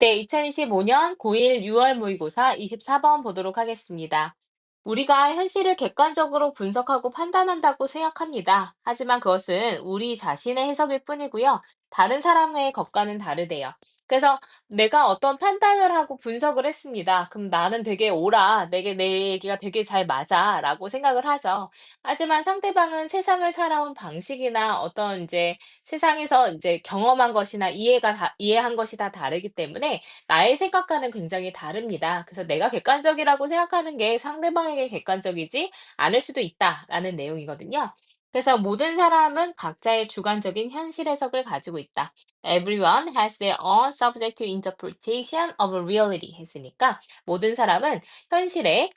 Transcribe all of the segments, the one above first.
네, 2025년 고1 6월 모의고사 24번 보도록 하겠습니다. 우리가 현실을 객관적으로 분석하고 판단한다고 생각합니다. 하지만 그것은 우리 자신의 해석일 뿐이고요. 다른 사람의 것과는 다르대요. 그래서 내가 어떤 판단을 하고 분석을 했습니다. 그럼 나는 되게 옳아. 내게 내 얘기가 되게 잘 맞아. 라고 생각을 하죠. 하지만 상대방은 세상을 살아온 방식이나 어떤 이제 세상에서 이제 경험한 것이나 이해한 것이 다 다르기 때문에 나의 생각과는 굉장히 다릅니다. 그래서 내가 객관적이라고 생각하는 게 상대방에게 객관적이지 않을 수도 있다라는 내용이거든요. 그래서 모든 사람은 각자의 주관적인 현실 해석을 가지고 있다. Everyone has their own subjective interpretation of reality 했으니까 모든 사람은 현실의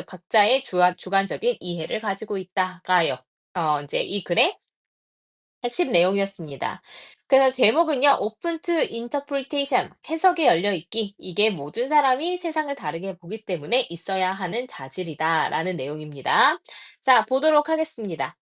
각자의 주관적인 이해를 가지고 있다가요. 이제 이 글의 핵심 내용이었습니다. 그래서 제목은요, Open to Interpretation, 해석에 열려 있기. 이게 모든 사람이 세상을 다르게 보기 때문에 있어야 하는 자질이다. 라는 내용입니다. 자, 보도록 하겠습니다.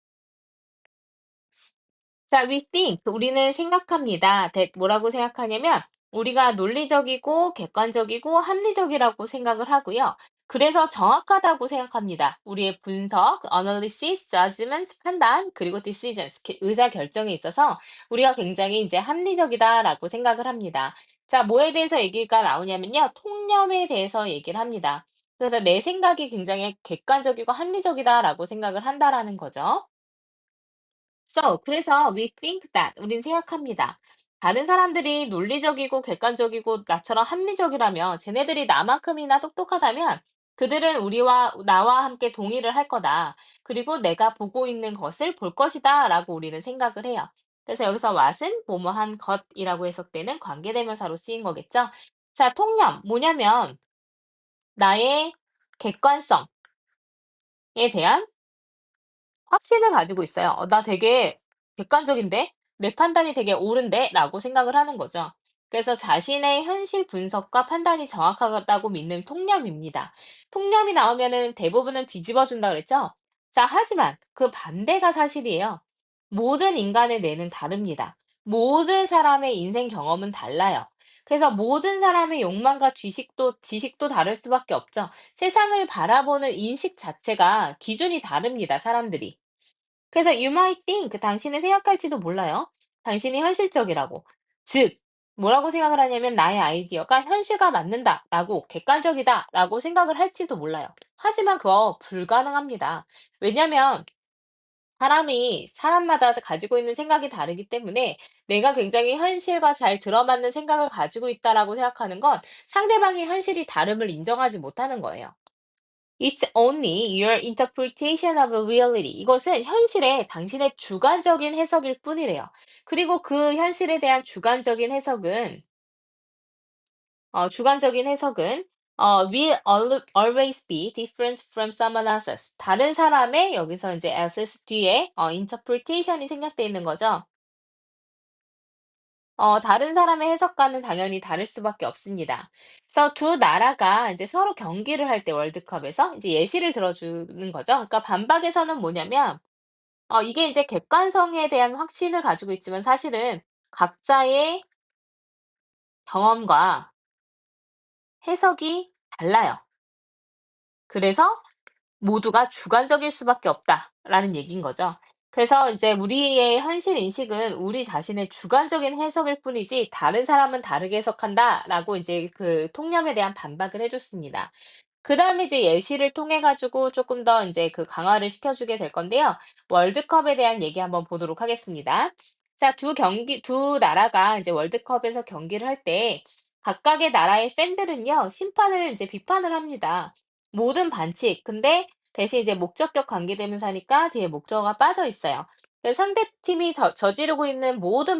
자, we think, 우리는 생각합니다. that 뭐라고 생각하냐면, 우리가 논리적이고 객관적이고 합리적이라고 생각을 하고요. 그래서 정확하다고 생각합니다. 우리의 분석, analysis, judgment, 판단, 그리고 decisions, 의사 결정에 있어서 우리가 굉장히 이제 합리적이다라고 생각을 합니다. 자, 뭐에 대해서 얘기가 나오냐면요. 통념에 대해서 얘기를 합니다. 그래서 내 생각이 굉장히 객관적이고 합리적이다라고 생각을 한다라는 거죠. 그래서 we think that 우린 생각합니다. 다른 사람들이 논리적이고 객관적이고 나처럼 합리적이라면 쟤네들이 나만큼이나 똑똑하다면 그들은 나와 함께 동의를 할 거다. 그리고 내가 보고 있는 것을 볼 것이다 라고 우리는 생각을 해요. 그래서 여기서 what은 뭐뭐한 것이라고 해석되는 관계대명사로 쓰인 거겠죠. 자, 통념 뭐냐면 나의 객관성에 대한 확신을 가지고 있어요. 나 되게 객관적인데? 내 판단이 되게 옳은데? 라고 생각을 하는 거죠. 그래서 자신의 현실 분석과 판단이 정확하다고 믿는 통념입니다. 통념이 나오면은 대부분은 뒤집어 준다 그랬죠? 자, 하지만 그 반대가 사실이에요. 모든 인간의 뇌는 다릅니다. 모든 사람의 인생 경험은 달라요. 그래서 모든 사람의 욕망과 지식도 다를 수밖에 없죠. 세상을 바라보는 인식 자체가 기준이 다릅니다, 사람들이. 그래서 you might think 당신은 생각할지도 몰라요. 당신이 현실적이라고. 즉, 뭐라고 생각을 하냐면 나의 아이디어가 현실과 맞는다라고 객관적이다라고 생각을 할지도 몰라요. 하지만 그거 불가능합니다. 왜냐면 사람이 사람마다 가지고 있는 생각이 다르기 때문에 내가 굉장히 현실과 잘 들어맞는 생각을 가지고 있다라고 생각하는 건 상대방의 현실이 다름을 인정하지 못하는 거예요. It's only your interpretation of reality. 이것은 현실의 당신의 주관적인 해석일 뿐이래요. 그리고 그 현실에 대한 주관적인 해석은 will always be different from someone else's. 다른 사람의 여기서 이제 else 뒤에 interpretation이 생략되어 있는 거죠. 다른 사람의 해석과는 당연히 다를 수밖에 없습니다. 그래서 두 나라가 이제 서로 경기를 할 때 월드컵에서 이제 예시를 들어주는 거죠. 그러니까 반박에서는 뭐냐면, 이게 이제 객관성에 대한 확신을 가지고 있지만 사실은 각자의 경험과 해석이 달라요. 그래서 모두가 주관적일 수밖에 없다라는 얘기인 거죠. 그래서 이제 우리의 현실 인식은 우리 자신의 주관적인 해석일 뿐이지 다른 사람은 다르게 해석한다라고 이제 그 통념에 대한 반박을 해줬습니다. 그다음에 이제 예시를 통해 가지고 조금 더 인제 그 강화를 시켜주게 될 건데요. 월드컵에 대한 얘기 한번 보도록 하겠습니다. 자, 두 나라가 이제 월드컵에서 경기를 할 때 각각의 나라의 팬들은요, 심판을 인제 비판을 합니다. 모든 반칙. 근데 대신 이제 목적격 관계대명사니까 뒤에 목적어가 빠져 있어요. 상대팀이 저지르고 있는 모든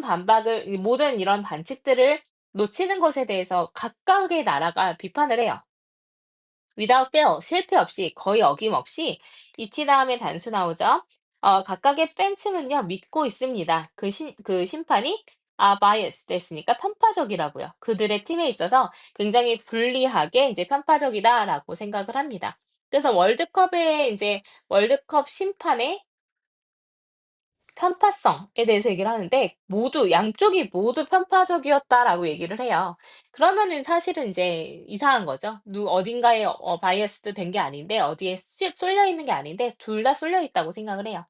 이런 반칙들을 놓치는 것에 대해서 각각의 나라가 비판을 해요. without fail, 실패 없이, 거의 어김없이 이치 다음에 단수 나오죠. 각각의 팬층은요, 믿고 있습니다. 그 심판이 biased 됐으니까 편파적이라고요. 그들의 팀에 있어서 굉장히 불리하게 이제 편파적이다라고 생각을 합니다. 그래서 월드컵 심판의 편파성에 대해서 얘기를 하는데 모두 양쪽이 모두 편파적이었다라고 얘기를 해요. 그러면은 사실은 이제 이상한 거죠. 어딘가에 바이어스드 된 게 아닌데 어디에 쏠려 있는 게 아닌데 둘 다 쏠려 있다고 생각을 해요.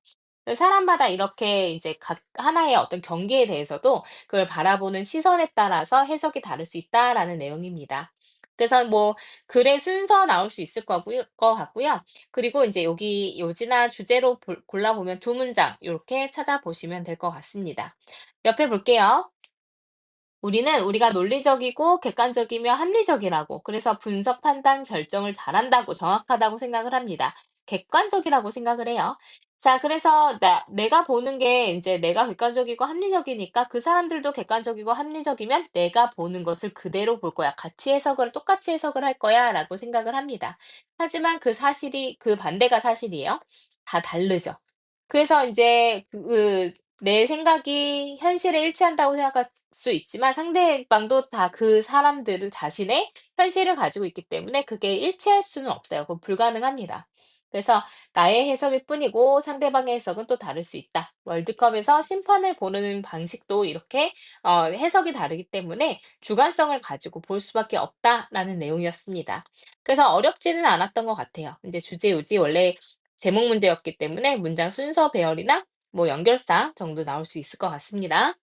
사람마다 이렇게 이제 각 하나의 어떤 경기에 대해서도 그걸 바라보는 시선에 따라서 해석이 다를 수 있다라는 내용입니다. 그래서 뭐 글의 순서 나올 수 있을 것 같고요. 그리고 이제 여기 요지나 주제로 골라보면 두 문장 요렇게 찾아보시면 될 것 같습니다. 옆에 볼게요. 우리는 우리가 논리적이고 객관적이며 합리적이라고, 그래서 분석, 판단, 결정을 잘한다고, 정확하다고 생각을 합니다. 객관적이라고 생각을 해요. 자, 그래서 내가 보는 게 이제 내가 객관적이고 합리적이니까 그 사람들도 객관적이고 합리적이면 내가 보는 것을 그대로 볼 거야. 똑같이 해석을 할 거야. 라고 생각을 합니다. 하지만 그 사실이, 그 반대가 사실이에요. 다 다르죠. 그래서 이제 내 생각이 현실에 일치한다고 생각할 수 있지만 상대방도 다 그 사람들을 자신의 현실을 가지고 있기 때문에 그게 일치할 수는 없어요. 그건 불가능합니다. 그래서 나의 해석일 뿐이고 상대방의 해석은 또 다를 수 있다. 월드컵에서 심판을 보는 방식도 이렇게 해석이 다르기 때문에 주관성을 가지고 볼 수밖에 없다라는 내용이었습니다. 그래서 어렵지는 않았던 것 같아요. 이제 주제, 요지 원래 제목 문제였기 때문에 문장 순서 배열이나 뭐 연결사 정도 나올 수 있을 것 같습니다.